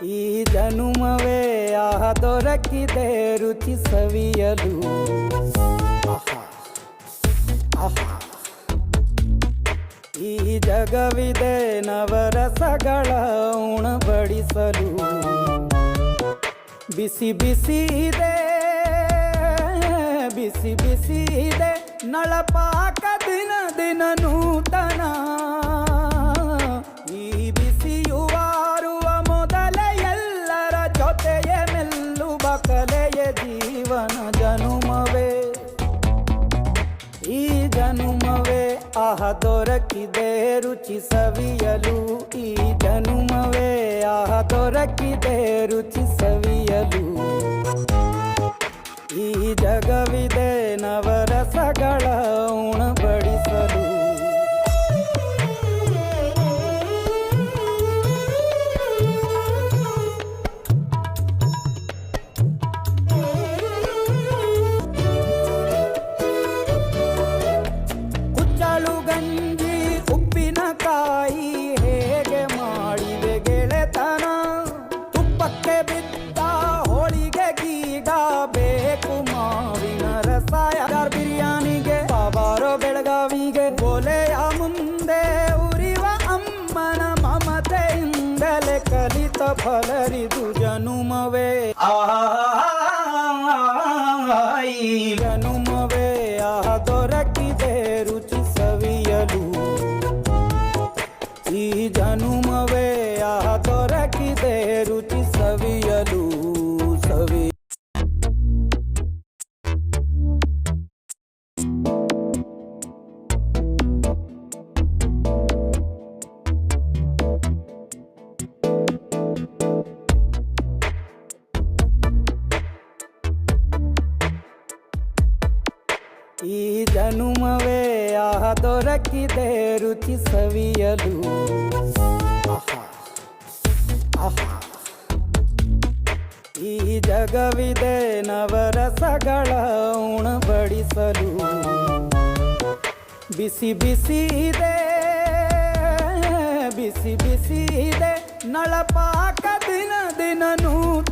ಈ ಜನುಮವೇ ಆಹ ದೊರಕಿದೆ ರುಚಿ ಸವಿಯಲು. ಈ ಜಗವಿದೆ ನವರಸಗಳ ಉಣಬಡಿಸಲು. ಬಿಸಿ ಬಿಸಿ ಇದೆ, ಬಿಸಿ ಬಿಸಿ ಇದೆ ನಳಪಾಕ ದಿನ ದಿನ ನೂತನ. ಈ ಬಿಸಿಯುವಾರುವ ಮೊದಲೇ ಎಲ್ಲರ ಜೊತೆಯ ಮೆಲ್ಲುವ ಕಲೆಯ ಜೀವನ ಜನುಮವೇ. ಈ ಜನುಮವೇ ಆಹ ದೊರಕಿದೆ ರುಚಿ ಸವಿಯಲು. ಈ ಜನುಮವೇ ಆಹ ದೊರಕಿದೆ ರುಚಿ ಸವಿಯಲು. ಈ ಜಗವಿದೆ ನವರಸಗಳ ಉಣಬಡಿಸಲು. ಕುಚ್ಚಳು ಗಂಜಿ ಉಪ್ಪಿನಕಾಯಿ ಹೇಗೆ ಮಾಡಿದೆ ಗೆಳೆತನ. ತುಪ್ಪಕ್ಕೆ ಬಿದ್ದ ಹೋಳಿಗೆ ಗೀಗ ಬೇಕು ಮಾವಿನ ರಸಾಯ. ಬಿರಿಯಾನಿಗೆ ಬಾಬಾರೋ ಬೆಳಗಾವಿಗೆ ಗೋಲೆಯ ಮುಂದೆ ಉರಿವ ಅಮ್ಮನ ಮಮತೆಯಿಂದಲೇ ಕಲಿತ ಫಲರಿದು ಜನುಮವೇ. ಈ ಜನುಮವೇ ಆಹ ದೊರಕಿದೆ ರುಚಿ ಸವಿಯಲು. ಈ ಜನುಮವೇ ಆಹ ದೊರಕಿದೆ ರುಚಿ ಸವಿಯಲು. ಈ ಜನುಮವೇ ಆಹ ದೊರಕಿದೆ ರುಚಿ ಸವಿಯಲು. ಈ ಜಗವಿದೆ ನವರಸಗಳ ಉಣಬಡಿಸಲು. ಬಿಸಿ ಬಿಸಿ ಇದೆ, ಬಿಸಿ ಬಿಸಿ ಇದೆ ನಳಪಾಕ ದಿನ ದಿನ ನೂತನ.